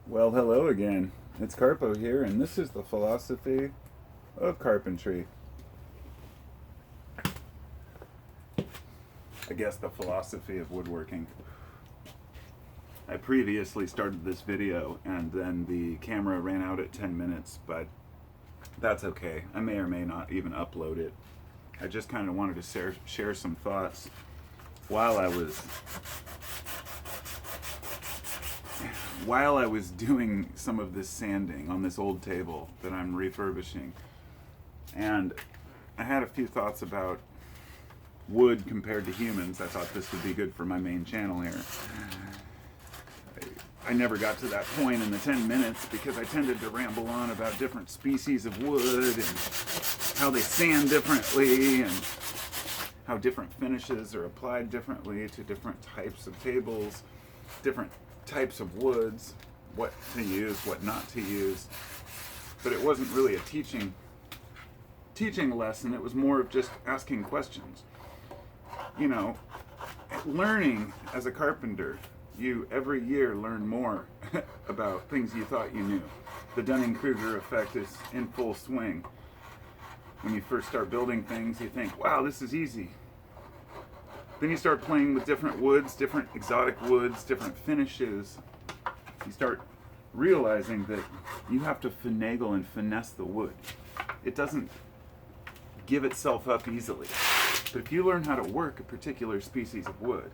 Well, hello again. It's Carpo here, and this is the philosophy of carpentry. I guess the philosophy of woodworking. I previously started this video, and then the camera ran out at 10 minutes, but that's okay. I may or may not even upload it. I just kind of wanted to share some thoughts while I was doing some of this sanding on this old table that I'm refurbishing. And I had a few thoughts about wood compared to humans. I thought this would be good for my main channel here. I never got to that point in the 10 minutes because I tended to ramble on about different species of wood and how they sand differently and how different finishes are applied differently to different types of tables, different types of woods, what to use, what not to use. But it wasn't really a teaching lesson. It was more of just asking questions. You know, learning as a carpenter, you every year learn more about things you thought you knew. The Dunning-Kruger effect is in full swing. When you first start building things, you think, wow, this is easy. Then you start playing with different woods, different exotic woods, different finishes. You start realizing that you have to finagle and finesse the wood. It doesn't give itself up easily. But if you learn how to work a particular species of wood,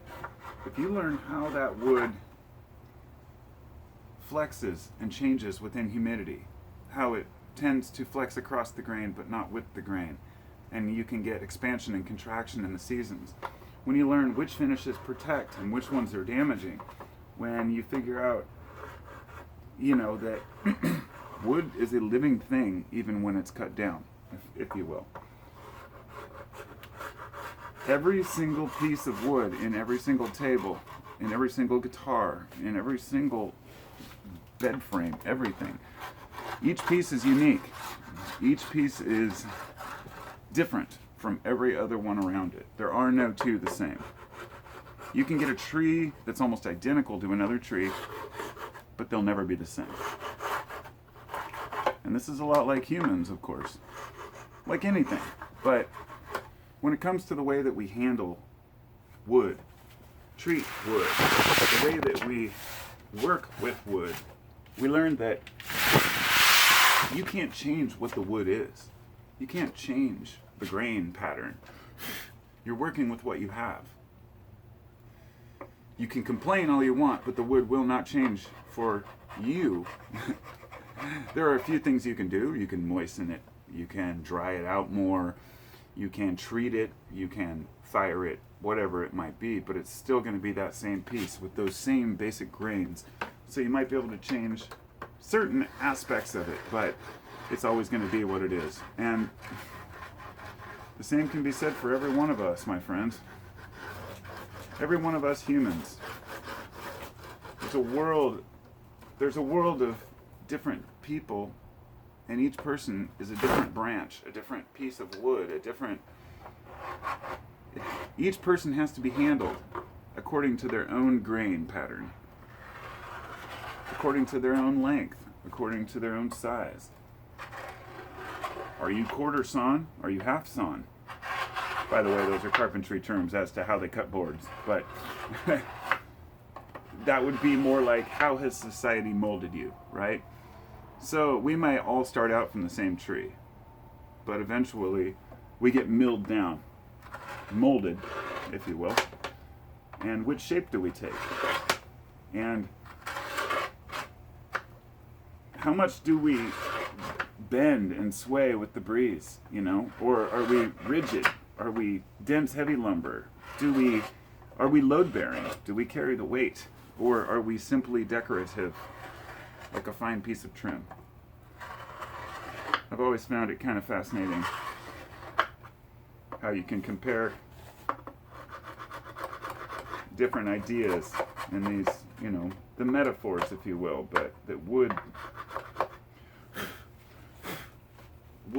if you learn how that wood flexes and changes within humidity, how it tends to flex across the grain but not with the grain, and you can get expansion and contraction in the seasons. When you learn which finishes protect and which ones are damaging, when you figure out, that wood is a living thing even when it's cut down, if you will. Every single piece of wood in every single table, in every single guitar, in every single bed frame, everything. Each piece is unique. Each piece is different from every other one around it. There are no two the same. You can get a tree that's almost identical to another tree, but they'll never be the same. And this is a lot like humans, of course. Like anything. But when it comes to the way that we handle wood, treat wood, the way that we work with wood, we learned that you can't change what the wood is. You can't change the grain pattern. You're working with what you have. You can complain all you want, but the wood will not change for you. There are a few things you can do. You can moisten it. You can dry it out more. You can treat it. You can fire it, whatever it might be, but it's still going to be that same piece with those same basic grains. So you might be able to change certain aspects of it, but it's always going to be what it is. And the same can be said for every one of us, my friends. Every one of us humans. There's a world of different people, and each person is a different branch, a different piece of wood, each person has to be handled according to their own grain pattern, according to their own length, according to their own size. Are you quarter sawn? Are you half sawn? By the way, those are carpentry terms as to how they cut boards, but that would be more like, how has society molded you, right? So we might all start out from the same tree, but eventually we get milled down, molded, if you will. And which shape do we take? And how much do we bend and sway with the breeze, Or are we rigid? Are we dense, heavy lumber? Are we load-bearing? Do we carry the weight? Or are we simply decorative, like a fine piece of trim? I've always found it kind of fascinating how you can compare different ideas in these, the metaphors, if you will, but that wood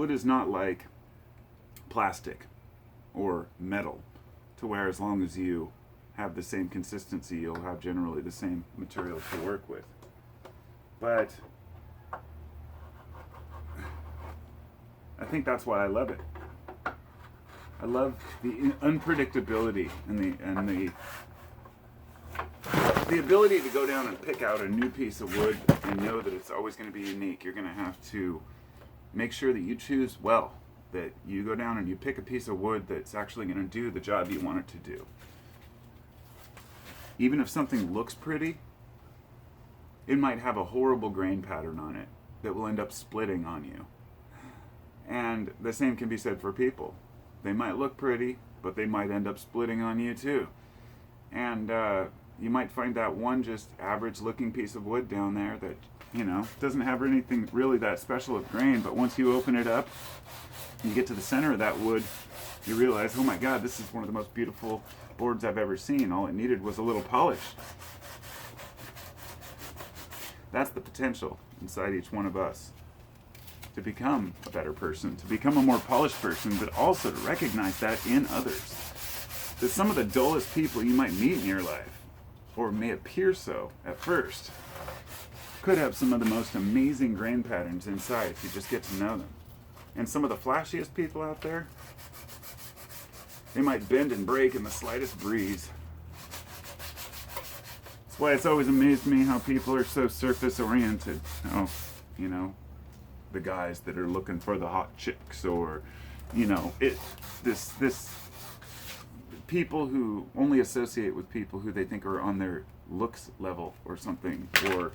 is not like plastic or metal, to where as long as you have the same consistency, you'll have generally the same materials to work with. But I think that's why I love it. I love the unpredictability and the ability to go down and pick out a new piece of wood and know that it's always going to be unique. You're going to have to make sure that you choose well, that you go down and you pick a piece of wood that's actually going to do the job you want it to do. Even if something looks pretty, it might have a horrible grain pattern on it that will end up splitting on you. And the same can be said for people. They might look pretty, but they might end up splitting on you too. And you might find that one just average looking piece of wood down there that, you know, doesn't have anything really that special of grain, but once you open it up, you get to the center of that wood, you realize, oh my God, this is one of the most beautiful boards I've ever seen. All it needed was a little polish. That's the potential inside each one of us to become a better person, to become a more polished person, but also to recognize that in others. That some of the dullest people you might meet in your life, or may appear so at first, could have some of the most amazing grain patterns inside if you just get to know them. And some of the flashiest people out there, they might bend and break in the slightest breeze. That's why it's always amazed me how people are so surface oriented. Oh, you know, the guys that are looking for the hot chicks, or, you know, this people who only associate with people who they think are on their looks level or something, or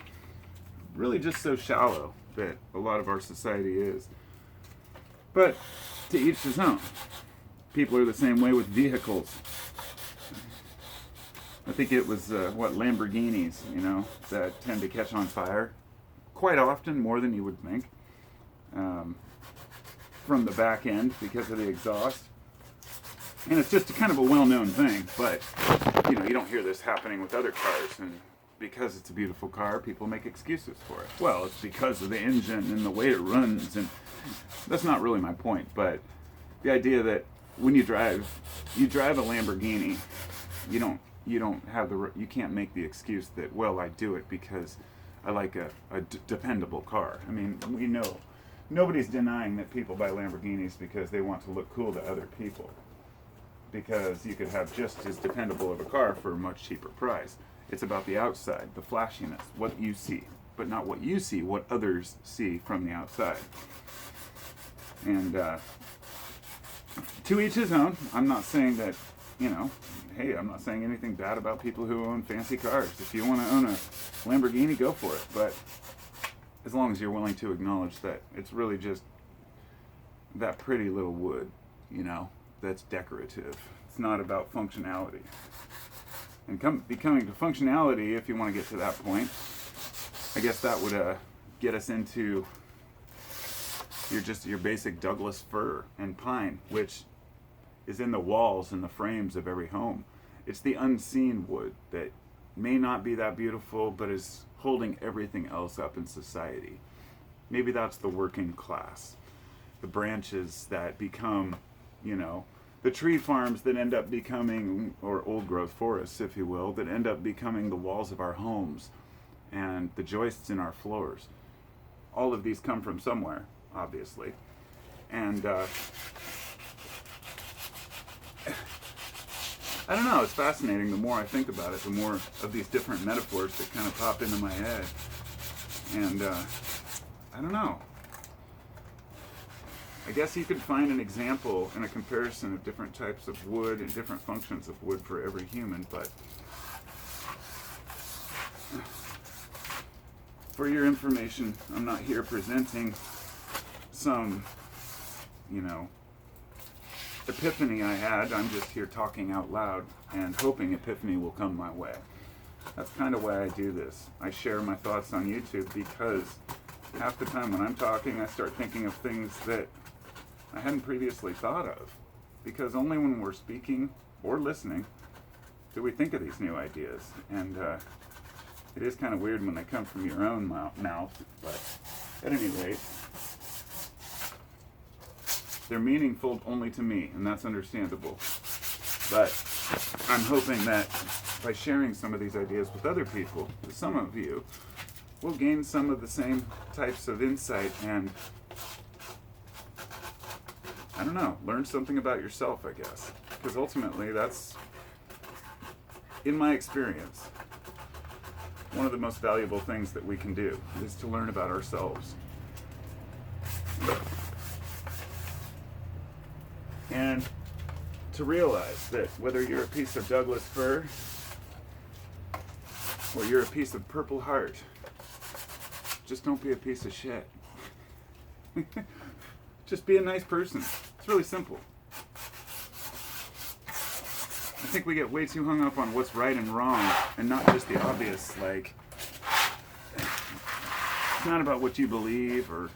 really just so shallow that a lot of our society is. But to each his own. People are the same way with vehicles. I think it was, Lamborghinis, you know, that tend to catch on fire quite often, more than you would think, from the back end because of the exhaust. And it's just kind of a well-known thing, but, you know, you don't hear this happening with other cars, and because it's a beautiful car, people make excuses for it. Well, it's because of the engine and the way it runs, and that's not really my point, but the idea that when you drive a Lamborghini, you can't make the excuse that, well, I do it because I like a dependable car. I mean, we know, nobody's denying that people buy Lamborghinis because they want to look cool to other people, because you could have just as dependable of a car for a much cheaper price. It's about the outside, the flashiness, what you see, but not what you see, what others see from the outside. And to each his own. I'm not saying that, you know, hey, I'm not saying anything bad about people who own fancy cars. If you want to own a Lamborghini, go for it. But as long as you're willing to acknowledge that it's really just that pretty little wood, you know, that's decorative. It's not about functionality. And becoming to functionality, if you want to get to that point, I guess that would get us into your basic Douglas fir and pine, which is in the walls and the frames of every home. It's the unseen wood that may not be that beautiful, but is holding everything else up in society. Maybe that's the working class. The branches that become, you know, the tree farms that end up becoming, or old growth forests, if you will, that end up becoming the walls of our homes and the joists in our floors. All of these come from somewhere, obviously. And I don't know, it's fascinating. The more I think about it, the more of these different metaphors that kind of pop into my head. And I don't know. I guess you could find an example and a comparison of different types of wood and different functions of wood for every human, but for your information, I'm not here presenting some, you know, epiphany I had. I'm just here talking out loud and hoping epiphany will come my way. That's kind of why I do this. I share my thoughts on YouTube because half the time when I'm talking, I start thinking of things that I hadn't previously thought of, because only when we're speaking or listening do we think of these new ideas. And it is kind of weird when they come from your own mouth, but at any rate, they're meaningful only to me, and that's understandable. But I'm hoping that by sharing some of these ideas with other people, to some of you, we'll gain some of the same types of insight and, I don't know, learn something about yourself, I guess. Because ultimately, that's, in my experience, one of the most valuable things that we can do is to learn about ourselves. And to realize that whether you're a piece of Douglas fir or you're a piece of Purple Heart, just don't be a piece of shit. Just be a nice person. It's really simple. I think we get way too hung up on what's right and wrong and not just the obvious, like, it's not about what you believe or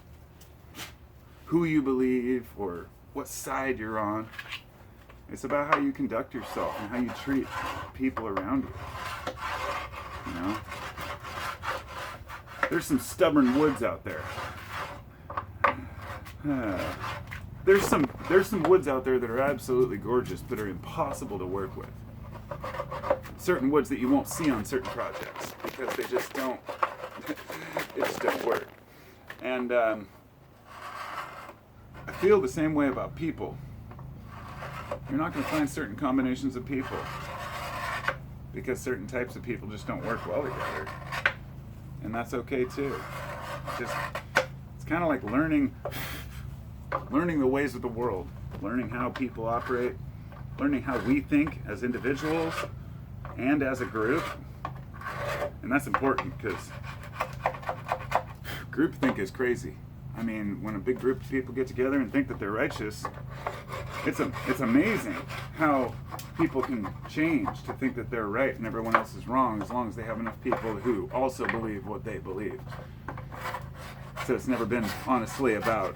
who you believe or what side you're on. It's about how you conduct yourself and how you treat people around you. You know? There's some stubborn woods out there. There's some woods out there that are absolutely gorgeous but are impossible to work with. Certain woods that you won't see on certain projects because they just don't work. And I feel the same way about people. You're not going to find certain combinations of people because certain types of people just don't work well together. And that's okay too. It's kind of like learning the ways of the world, learning how people operate, learning how we think as individuals and as a group. And that's important because groupthink is crazy. I mean, when a big group of people get together and think that they're righteous, it's amazing how people can change to think that they're right and everyone else is wrong as long as they have enough people who also believe what they believe. So it's never been honestly about,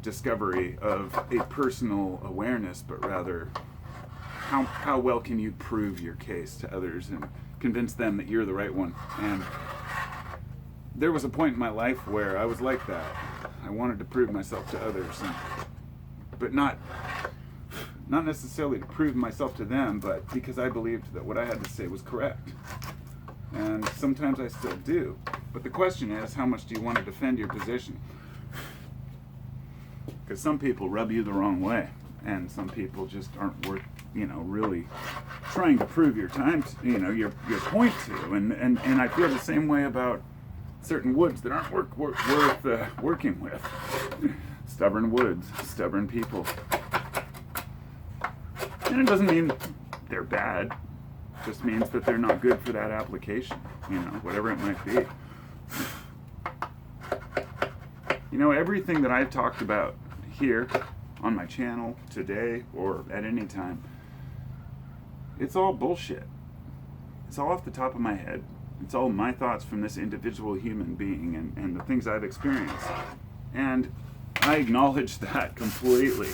discovery of a personal awareness, but rather how well can you prove your case to others and convince them that you're the right one. And there was a point in my life where I was like that. I wanted to prove myself to others, but not necessarily to prove myself to them, but because I believed that what I had to say was correct. And sometimes I still do. But the question is, how much do you want to defend your position? Because some people rub you the wrong way, and some people just aren't worth, really trying to prove your time, your point to. And I feel the same way about certain woods that aren't worth working with. Stubborn woods, stubborn people. And it doesn't mean they're bad. It just means that they're not good for that application, whatever it might be. Everything that I've talked about here on my channel today or at any time, it's all bullshit. It's all off the top of my head. It's all my thoughts from this individual human being and the things I've experienced. And I acknowledge that completely.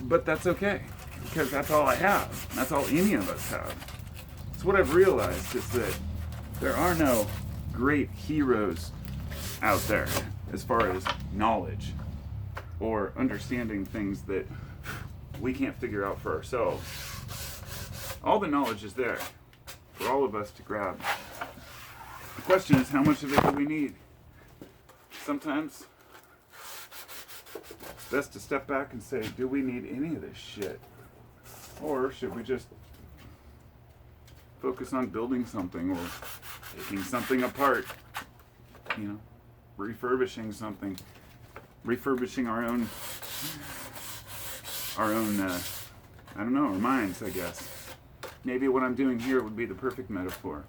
But that's okay, because that's all I have. That's all any of us have. So what I've realized is that there are no great heroes out there as far as knowledge or understanding things that we can't figure out for ourselves. All the knowledge is there for all of us to grab. The question is, how much of it do we need? Sometimes it's best to step back and say, do we need any of this shit? Or should we just focus on building something or taking something apart? Refurbishing something. Refurbishing our own our minds, I guess. Maybe what I'm doing here would be the perfect metaphor.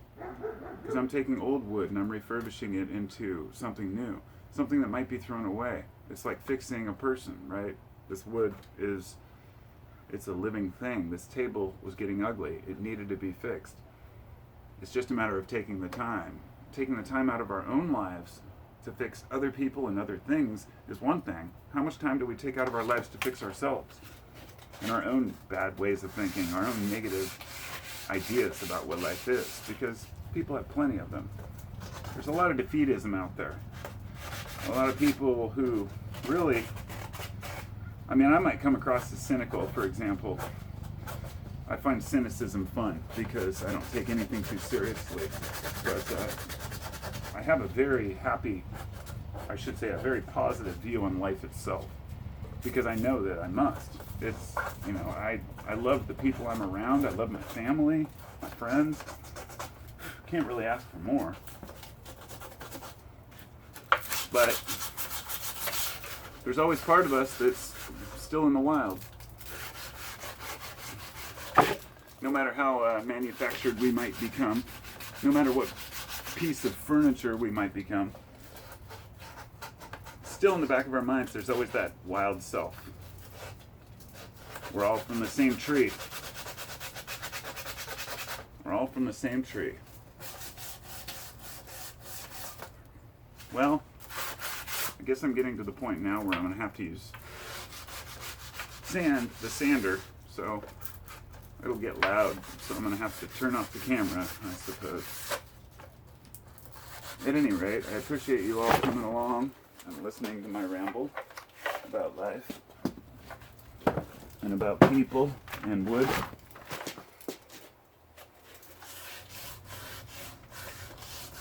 Because I'm taking old wood and I'm refurbishing it into something new. Something that might be thrown away. It's like fixing a person, right? This wood it's a living thing. This table was getting ugly. It needed to be fixed. It's just a matter of taking the time. Taking the time out of our own lives to fix other people and other things is one thing. How much time do we take out of our lives to fix ourselves? And our own bad ways of thinking, our own negative ideas about what life is, because people have plenty of them. There's a lot of defeatism out there. A lot of people who really, I might come across as cynical, for example, I find cynicism fun because I don't take anything too seriously. But I have a very happy, I should say, a very positive view on life itself, because I know that I must. It's, you know, I love the people I'm around. I love my family, my friends. Can't really ask for more. But there's always part of us that's still in the wild. No matter how manufactured we might become, no matter what piece of furniture we might become, still in the back of our minds, there's always that wild self. We're all from the same tree. We're all from the same tree. Well, I guess I'm getting to the point now where I'm going to have to use the sander, so it'll get loud, so I'm going to have to turn off the camera, I suppose. At any rate, I appreciate you all coming along and listening to my ramble about life and about people and wood.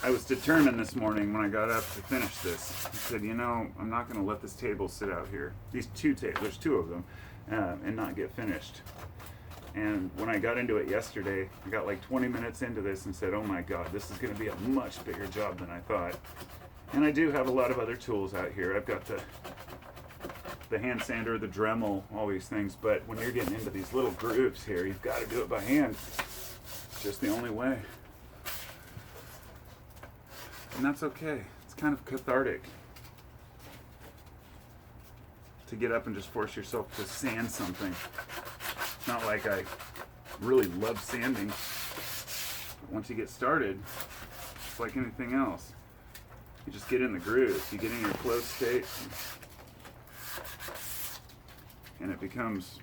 I was determined this morning when I got up to finish this. I said, you know, I'm not going to let this table sit out here. These two tables, there's two of them, and not get finished. And when I got into it yesterday, I got like 20 minutes into this and said, oh my God, this is going to be a much bigger job than I thought. And I do have a lot of other tools out here. I've got the hand sander, the Dremel, all these things. But when you're getting into these little grooves here, you've got to do it by hand. It's just the only way. And that's okay. It's kind of cathartic to get up and just force yourself to sand something. It's not like I really love sanding. But once you get started, it's like anything else. You just get in the groove. You get in your flow state, and it becomes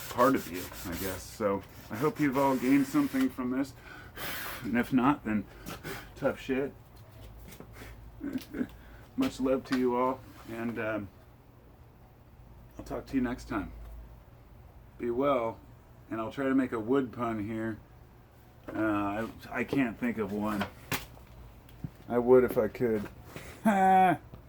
part of you, I guess. So I hope you've all gained something from this. And if not, then tough shit. Much love to you all, and I'll talk to you next time. Be well, and I'll try to make a wood pun here. I can't think of one. I would if I could.